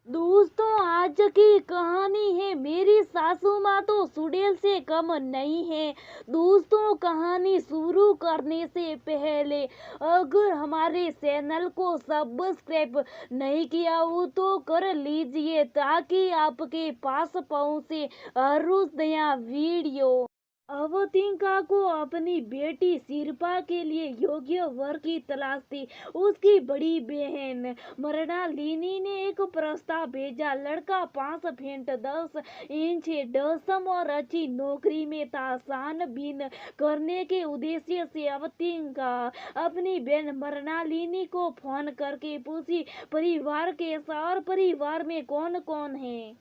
दोस्तों, आज की कहानी है मेरी सासू माँ तो सुड़ेल से कम नहीं है। दोस्तों, कहानी शुरू करने से पहले अगर हमारे चैनल को सब्सक्राइब नहीं किया हो तो कर लीजिए ताकि आपके पास पहुँचे हर रोज नया वीडियो। अवंतिका को अपनी बेटी शिल्पा के लिए योग्य वर की तलाश थी। उसकी बड़ी बहन मृणालिनी ने एक प्रस्ताव भेजा। लड़का 5 फीट 10 इंच डसम और अच्छी नौकरी में था। छानबीन करने के उद्देश्य से अवंतिका अपनी बहन मृणालिनी को फोन करके पूछी, परिवार कैसा और परिवार में कौन कौन है।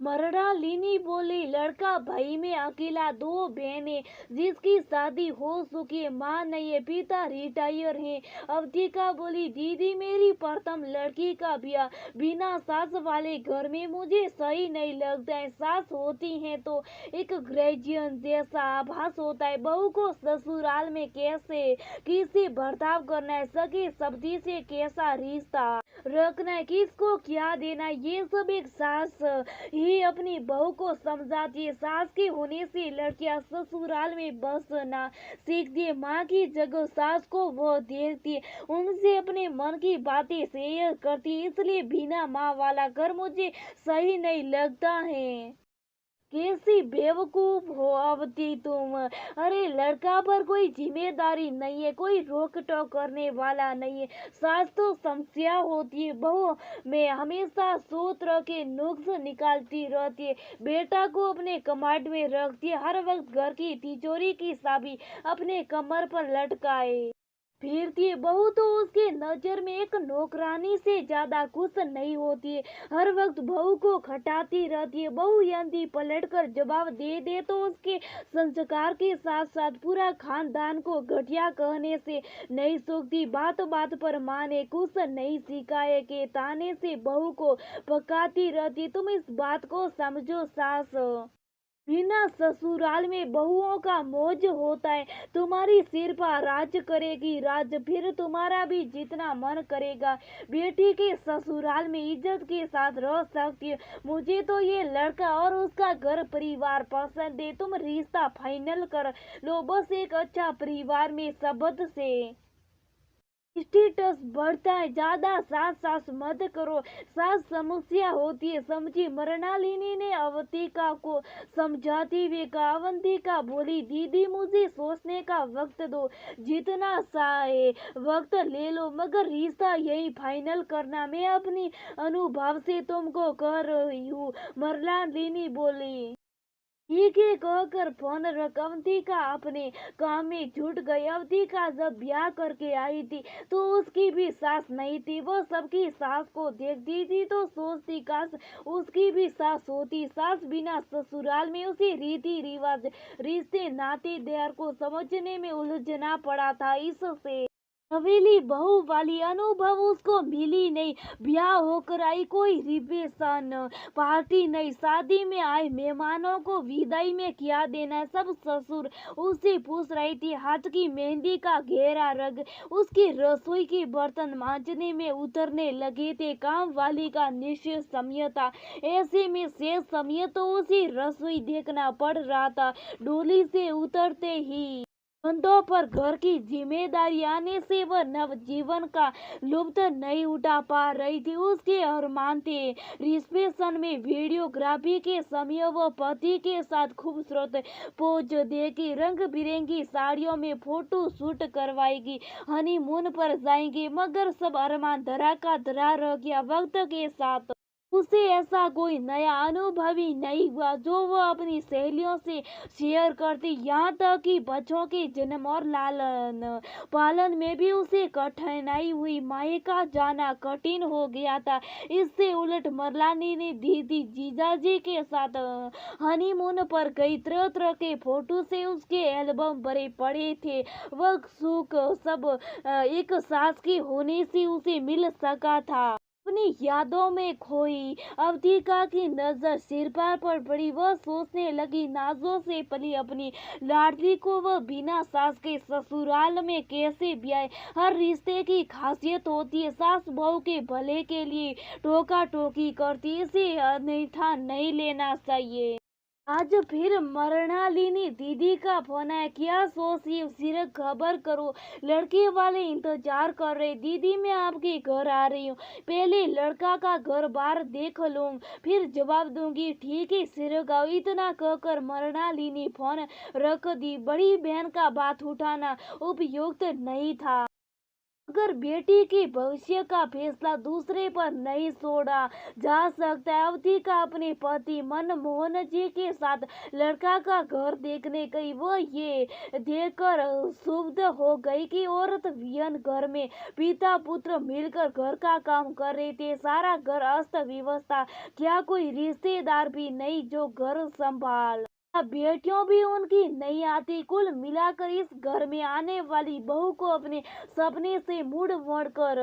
मृणालिनी बोली, लड़का भाई में अकेला, 2 बहनें जिसकी शादी हो चुकी है, माँ नहीं है, पिता रिटायर है। अवंतिका बोली, दीदी मेरी प्रथम लड़की का ब्याह बिना सास वाले घर में मुझे सही नहीं लगता है। सास होती है तो एक ग्रेजुएशन जैसा आभास होता है। बहू को ससुराल में कैसे किसी बर्ताव करना है, सके सब्जी से कैसा रिश्ता रखना है, किसको क्या देना है, ये सब एक सास ही अपनी बहू को समझाती है। सास के होने से लड़कियां ससुराल में बसना सीखती है। माँ की जगह सास को वो देखती है, उनसे अपने मन की बातें शेयर करती है। इसलिए बिना माँ वाला घर मुझे सही नहीं लगता है। कैसी बेवकूफ हो अवती तुम। अरे, लड़का पर कोई जिम्मेदारी नहीं है, कोई रोक टोक करने वाला नहीं है। सास तो समस्या होती है, बहू में हमेशा सूत्र के नुक्स निकालती रहती है। बेटा को अपने कमांड में रखती है, हर वक्त घर की तिजोरी की चाबी अपने कमर पर लटकाए फिरती है। बहू तो उसके नजर में एक नौकरानी से ज्यादा कुछ नहीं होती है, हर वक्त बहू को खटाती रहती है। बहू यदि पलट कर जवाब दे दे तो उसके संस्कार के साथ साथ पूरा खानदान को घटिया कहने से नहीं सूखती। बात बात पर माँ ने कुछ नहीं सिखाए के ताने से बहू को पकाती रहती। तुम इस बात को समझो सास, बिना ससुराल में बहुओं का मौज होता है। तुम्हारी सिर पर राज करेगी राज, फिर तुम्हारा भी जितना मन करेगा बेटी के ससुराल में इज्जत के साथ रह सकती है। मुझे तो ये लड़का और उसका घर परिवार पसंद है। तुम रिश्ता फाइनल कर लो, बस एक अच्छा परिवार में शब्द से स्टेटस बढ़ता है। ज्यादा सास सास मत करो, सास समस्या होती है, समझी। मृणालिनी ने अवंतिका को समझाती हुए कहा। अवंतिका बोली, दीदी मुझे सोचने का वक्त दो, जितना चाहे वक्त ले लो, मगर रिश्ता यही फाइनल करना। मैं अपनी अनुभव से तुमको कह रही हूँ, मृणालिनी बोली। ठीक है कहकर फोन रख अवंतिका अपने काम में जुट गई। अवंतिका जब ब्याह करके आई थी तो उसकी भी सास नहीं थी। वो सबकी सास को देखती थी तो सोचती काश उसकी भी सास होती। सास बिना ससुराल में उसे रीति रिवाज, रिश्ते नाते देर को समझने में उलझना पड़ा था। इससे हवेली बहू वाली अनुभव उसको मिली नहीं। ब्याह होकर आई, कोई रिसेप्शन पार्टी नहीं, शादी में आए मेहमानों को विदाई में क्या देना है सब ससुर उससे पूछ रही थी। हाथ की मेहंदी का गहरा रंग उसकी रसोई के बर्तन मांजने में उतरने लगे थे। काम वाली का निश्चित समय था, ऐसे में शेष समय तो उसे रसोई देखना पड़ रहा था। डोली से उतरते ही कंधों पर घर की जिम्मेदारी आने से वह नवजीवन का लुत्फ नहीं उठा पा रही थी। उसके अरमान थे रिसेप्शन में वीडियोग्राफी के समय वह पति के साथ खूबसूरत पोज देगी, रंग बिरंगी साड़ियों में फोटो शूट करवाएगी, हनीमून पर जाएंगे। मगर सब अरमान धरा का धरा रह गया। वक्त के साथ उसे ऐसा कोई नया अनुभव ही नहीं हुआ जो वह अपनी सहेलियों से शेयर करती। यहाँ तक कि बच्चों के जन्म और लालन पालन में भी उसे कठिनाई हुई। मायका जाना कठिन हो गया था। इससे उलट मृणालिनी ने दीदी जीजाजी के साथ हनीमून पर गई। तरह तरह के फोटो से उसके एल्बम भरे पड़े थे। वह सुख सब एक सास की होने से उसे मिल सका था। अपनी यादों में खोई। अवंतिका की नजर शिल्पा पर पड़ी। वह सोचने लगी, नाजों से पली अपनी लाडली को वह बिना सास के ससुराल में कैसे ब्याए। हर रिश्ते की खासियत होती है, सास बहू के भले के लिए टोका टोकी करती, इसे अन्यथा नहीं लेना चाहिए। आज फिर मृणालिनी दीदी का फोन आया। क्या सोची, सिर्फ खबर करो, लड़के वाले इंतजार कर रहे। दीदी मैं आपके घर आ रही हूँ, पहले लड़का का घर बार देख लूँ फिर जवाब दूंगी। ठीक है सिर्फ आओ, इतना कहकर मृणालिनी फोन रख दी। बड़ी बहन का बात उठाना उपयुक्त नहीं था। अगर बेटी के भविष्य का फैसला दूसरे पर नहीं छोड़ा जा सकता है। अवंतिका अपने पति मनमोहन जी के साथ लड़का का घर देखने गई। वो ये देखकर क्षुब्ध हो गई कि औरत वियन घर में पिता पुत्र मिलकर घर का काम कर रहे थे। सारा घर अस्त व्यवस्था, क्या कोई रिश्तेदार भी नहीं जो घर संभाल, बेटियों भी उनकी नहीं आती। कुल मिलाकर इस घर में आने वाली बहू को अपने सपने से मुड़ मोड़ कर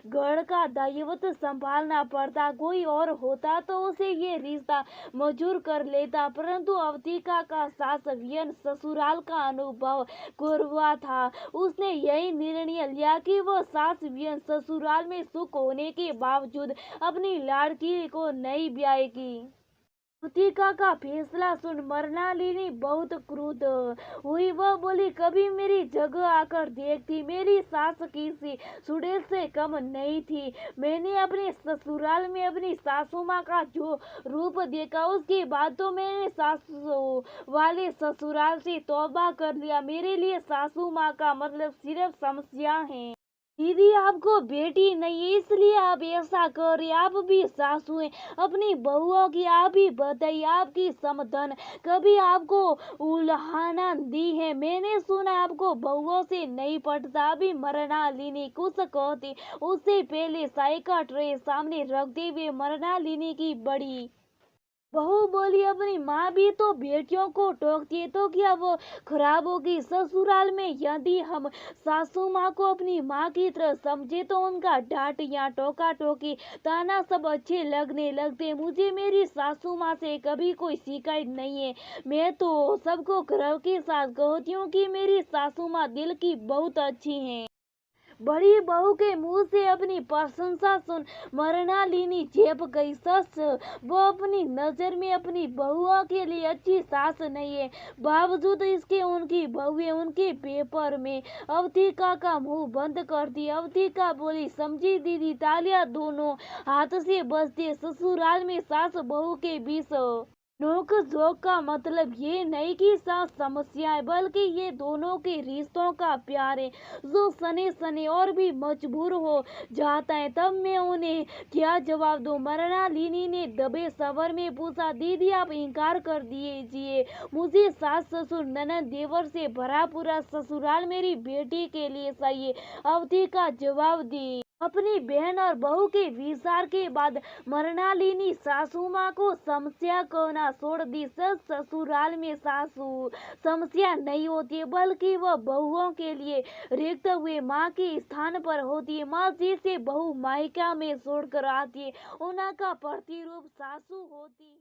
घर का दायित्व संभालना पड़ता। कोई और होता तो उसे ये रिश्ता मंजूर कर लेता, परंतु अवंतिका का सास वियन ससुराल का अनुभव करवा था। उसने यही निर्णय लिया कि वह सास वियन ससुराल में सुख होने के बावजूद अपनी लाड़की को नहीं ब्याएगी। अवंतिका का फैसला सुन मृणालिनी बहुत क्रुद्ध हुई। वह बोली, कभी मेरी जगह आकर देखती, मेरी सास किसी सुड़ेल से कम नहीं थी। मैंने अपने ससुराल में अपनी सासू माँ का जो रूप देखा, उसके बाद तो मैंने सासू वाले ससुराल से तौबा कर लिया। मेरे लिए सासू माँ का मतलब सिर्फ समस्या है। दीदी आपको बेटी नहीं है इसलिए आप ऐसा कर रहे। आप भी सासू हैं, अपनी बहुओं की आप ही बताइए, आपकी समधन कभी आपको उल्हाना दी है? मैंने सुना आपको बहुओं से नहीं पटता। अभी मृणालिनी कुछ कहती उससे पहले चाय का ट्रे सामने रखते हुए मृणालिनी की बड़ी बहू बोली, अपनी माँ भी तो बेटियों को टोकती है, तो क्या वो खराब होगी? ससुराल में यदि हम सासू माँ को अपनी माँ की तरह समझे तो उनका डांट या टोका टोकी ताना सब अच्छे लगने लगते। मुझे मेरी सासू माँ से कभी कोई शिकायत नहीं है। मैं तो सबको गर्व के साथ कहती हूँ कि मेरी सासू माँ दिल की बहुत अच्छी है। बड़ी बहू के मुंह से अपनी प्रशंसा सुन मृणालिनी चेप गई। सच वो अपनी नजर में अपनी बहुओं के लिए अच्छी सास नहीं है, बावजूद इसके उनकी बहुएं उनके पेपर में अवंतिका का मुंह बंद कर दी। अवंतिका बोली, समझी दीदी, तालियां दोनों हाथ से बजती। ससुराल में सास बहू के बीच नोक झोंक का मतलब ये नहीं कि सास समस्या है, बल्कि ये दोनों के रिश्तों का प्यार है जो सने सने और भी मजबूर हो जाता है। तब मैं उन्हें क्या जवाब दूं? मृणालिनी ने दबे स्वर में पूछा। दीदी आप इनकार कर दीजिए, मुझे सास ससुर ननद देवर से भरा पूरा ससुराल मेरी बेटी के लिए चाहिए। अवंतिका जवाब दी। अपनी बहन और बहू के विचार के बाद मृणालिनी सासू माँ को समस्या कहना छोड़ दी। ससुराल में सासू समस्या नहीं होती है, बल्कि वह बहुओं के लिए रिक्त हुए माँ के स्थान पर होती है। माँ जिसे बहू मायका में छोड़कर आती है, उनका प्रतिरूप सासू होती है।